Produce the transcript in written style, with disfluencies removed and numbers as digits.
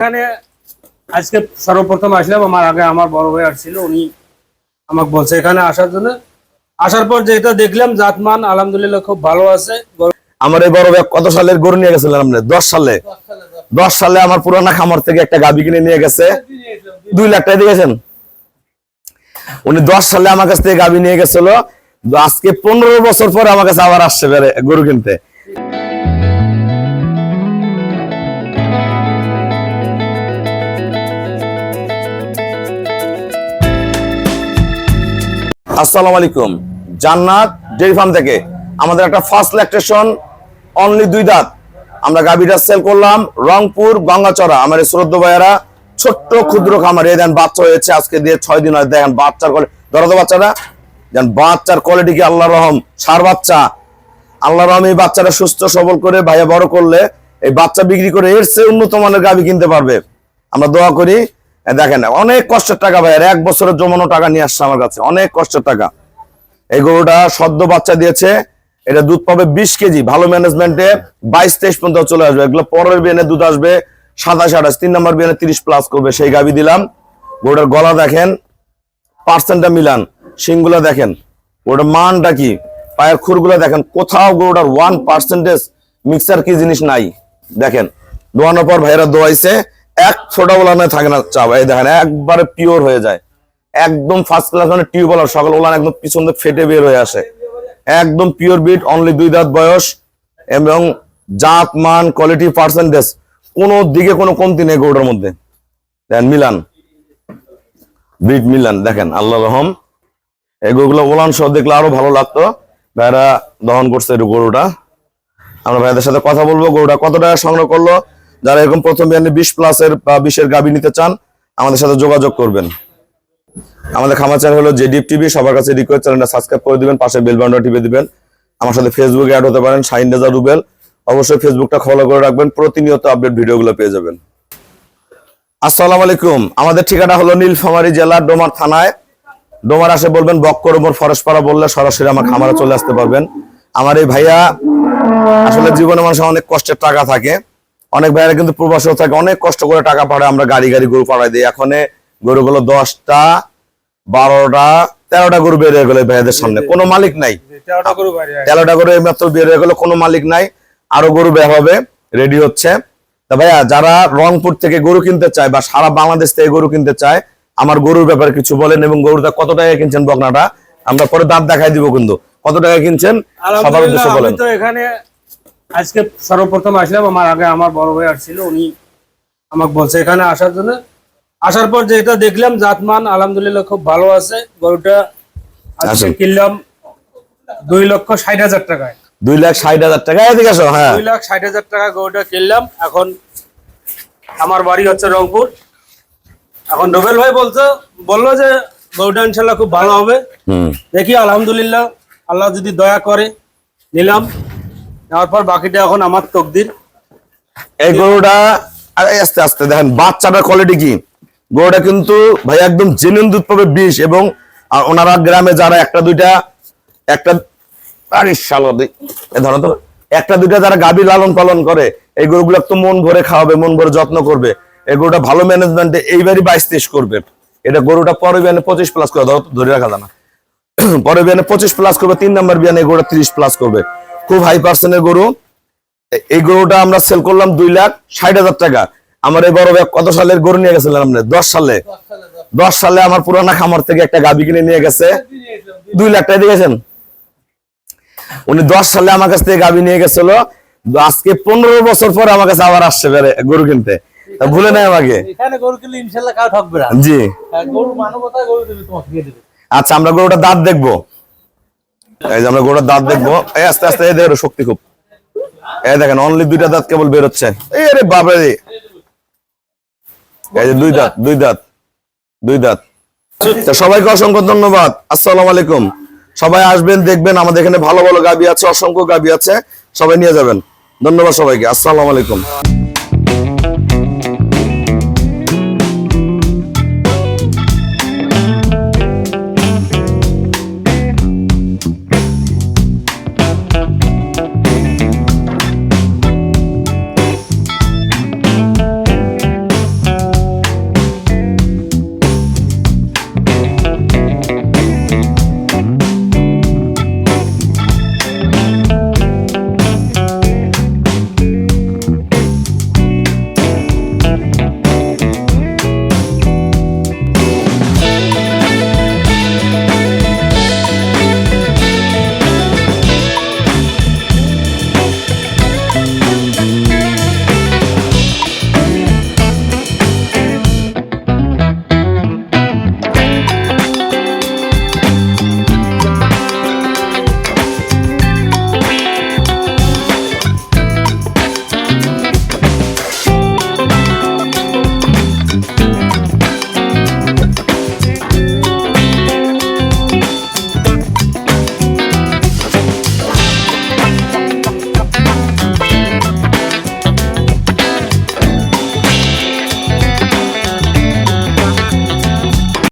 এখানে আজকে সর্বপ্রথম আসলাম। আমার আগে আমার বড় ভাই আসছিল, উনি আমাকে বলছে এখানে আসার জন্য। আসার পর যেটা দেখলাম জাতমান আলহামদুলিল্লাহ খুব ভালো আছে। আমার এই বড় ভাই কত সালের গরু নিয়ে গেছিলেন আপনি? 10 সালে আমার পুরানা খামার থেকে একটা গাভী কিনে নিয়ে গেছে 2 লাখ টাকা দিয়েছেন উনি। 10 সালে আমার কাছ থেকে গাভী নিয়ে গেছিল, আজকে 15 বছর পরে আমার কাছে আবার আসছে গরু কিনতে। আসসালামু আলাইকুম, জান্নাত ডেইরি ফার্ম থেকে আমাদের একটা ফার্স্ট ল্যাকটেশন অনলি 2 দাঁত আমরা গাভীটা সেল করলাম রংপুর গঙ্গাচড়া। আমার শ্রদ্ধ ভাইয়েরা ছোট্ট ক্ষুদ্র খামার, এই দেন বাচ্চা হয়েছে আজকে দিয়ে 6 দিন হয়। দেখেন বাচ্চার ধরো বাচ্চাটা, দেন বাচ্চার কোয়ালিটি কি আল্লাহর রহম, সার বাচ্চা। আল্লাহর রহম এই বাচ্চাটা সুস্থ সবল করে ভাইয়া বড় করলে এই বাচ্চা বিক্রি করে এর চেয়ে উন্নত মানের গাভী কিনতে পারবে। আমরা দোয়া করি। দেখেন অনেক কষ্টের টাকা ভাইয়ার, 1 বছরের জমানো টাকা নিয়ে আসছে আমার কাছে, অনেক কষ্টের টাকা। এই গরুটা সদ্য বাচ্চা দিয়েছে, এটা দুধ পাবে 20 কেজি, ভালো ম্যানেজমেন্টে 22-23 পর্যন্ত চলে আসবে। এগুলো পরের বিয়ানে দুধ আসবে 27-28, 3 নম্বর বিয়ানে 30 প্লাস করবে, সেই গাভী দিলাম। গরুটার গলা দেখেন, পার্সেন্টটা মিলান, শিংগুলা দেখেন, গরুটার মানটা কি, পায়ের খুরগুলা দেখেন, কোথাও গরুটার 1% মিক্সার কি জিনিস নাই। দেখেন দোয়ানোর পর ভাইয়েরা দোয়াইছে, এক ছোটা ওলানে থাকে না চা, এই দেখেন একবারে পিওর হয়ে যায়, একদম ফার্স্ট ক্লাস। মানে টিউবওয়েল সকাল ওলান একদম পিছন দিয়ে ফেটে বের হয়ে আসে, একদম পিওর বিট, অনলি 2 দাঁত বয়স এবং জাত মান কোয়ালিটি পার্সেন্টেজ কোনো দিকে কোনো কমতি নেই গরুটার মধ্যে। দেখেন মিলান, বিট মিলান দেখেন, আল্লাহ রহম। এই গরুগুলো ওলান সহ দেখলে আরো ভালো লাগতো। ভাইরা দহন করছে এই গরুটা, আমরা ভাইদের সাথে কথা বলবো গরুটা কত টাকা সংগ্রহ করলো। যারা এরকম প্রথম বিয়ানে 20 প্লাসের বা 20-এর গাভী নিতে চান আমাদের সাথে যোগাযোগ করবেন। আমাদের খামার চ্যানেল হলো জেডিএফ টিভি, সবার কাছে রিকোয়েস্ট চ্যানেলটা সাবস্ক্রাইব করে দিবেন, পাশে বেল বাটনটা টিপে দিবেন। আমার সাথে ফেসবুকে অ্যাড হতে পারেন, শাহিন রেজা রুবেল। অবশ্যই ফেসবুকটা ফলো করে রাখবেন, প্রতিনিয়ত আপডেট ভিডিওগুলো পেয়ে যাবেন। আসসালামু আলাইকুম, আমাদের ঠিকানা হলো নীলফামারী জেলা ডোমার থানায়। ডোমার আসে বলবেন বক্করমোর ফরেস্টপাড়া বললে সরাসরি আমার খামারে চলে আসতে পারবেন। আমার এই ভাইয়া আসলে জীবনে মানুষের অনেক কষ্টের টাকা থাকে, অনেক ভাইয়ারা কিন্তু প্রবাসেও থাকে, অনেক কষ্ট করে টাকা পাঠায়, আমরা গাড়ি গরু পাঠাই দিই। এখন গরুগুলো 10টা 12টা 13টা গরু বের হয়ে গেলো ভাইয়াদের সামনে, কোনো মালিক নাই। 13টা গরু মাত্র বের হয়ে গেলো, কোনো মালিক নাই, আরো গরু বের হবে, রেডি হচ্ছে। তা ভাইয়া যারা রংপুর থেকে গরু কিনতে চায় বা সারা বাংলাদেশ থেকে গরু কিনতে চায়, আমার গরুর ব্যাপারে কিছু বলেন এবং গরুটা কত টাকা কিনছেন বকনাটা আমরা পরে দাঁত দেখাই দিব, কিন্তু কত টাকা কিনছেন সবার উদ্দেশ্যে বলেন। তো এখানে আজকে সর্বপ্রথম আসলাম। আমার আগে আমার বড় ভাই আসছিল, উনি আমাকে বলছে এখানে আসার জন্য। আসার পর যেটা দেখলাম জাতমান আলহামদুলিল্লাহ খুব ভালো আছে। গরুটা আজকে কিনলাম 2,60,000 টাকায়। 2,60,000 টাকা? এদিকে আসো। হ্যাঁ, 2,60,000 টাকা গরুটা কিনলাম। এখন আমার বাড়ি হচ্ছে রংপুর। এখন রুবেল ভাই বললো যে গরুটা ইনশাল্লাহ খুব ভালো হবে। দেখি আলহামদুলিল্লাহ, আল্লাহ যদি দয়া করে নিলাম, নেওয়ার পর বাকিটা এখন আমার তকদির। এই গরুটা আস্তে আস্তে দেখেন বাচ্চাটার কোয়ালিটি কি। গরুটা কিন্তু ভাই একদম জেনুইন দুধ পাবে 20, এবং ওনারা গ্রামে যারা একটা দুইটা যারা গাভী লালন পালন করে, এই গরুগুলো তো মন ভরে খাওয়াবে, মন ভরে যত্ন করবে। এই গরুটা ভালো ম্যানেজমেন্টে এইবারই 22-23 করবে। এটা গরুটা পরে বিয়ানে 25 প্লাস করে, ধরে রাখা যায় না, পরে বিয়ানে 25 প্লাস করবে, 3 নম্বর বিয়ানে গরুটা 30 প্লাস করবে। খুব হাই পার্সেন্টের গরু। এই গরুটা আমরা সেল করলাম 2,60,000 টাকা। আমার এই বড় ভাই কত সালের গরু নিয়ে গেছিলেন আপনি? 10 সালে আমার পুরানা খামার থেকে একটা গাভী কিনে নিয়ে গেছে 2 লাখ টাকা দিয়েছেন উনি। 10 সালে আমার কাছ থেকে গাভী নিয়ে গেছিল, আজকে 15 বছর পরে আমার কাছে আবার আসছে গরু কিনতে। ভুলে নাই আমাকে। জি আচ্ছা, আমরা গরুটা দাঁত দেখবো। এই যে আমরা গরুটার দাঁত দেখবো, এই আস্তে আস্তে এই দেখো শক্তি খুব। এই দেখেন অনলি 2টা দাঁত কেবল বের হচ্ছে। আরে বাবা রে, এই যে 2 দাঁত। সবাইকে অসংখ্য ধন্যবাদ। আসসালামু আলাইকুম। সবাই আসবেন, দেখবেন আমাদের এখানে ভালো ভালো গাভী আছে, অসংখ্য গাভী আছে, সবাই নিয়ে যাবেন। ধন্যবাদ সবাইকে। আসসালামু আলাইকুম।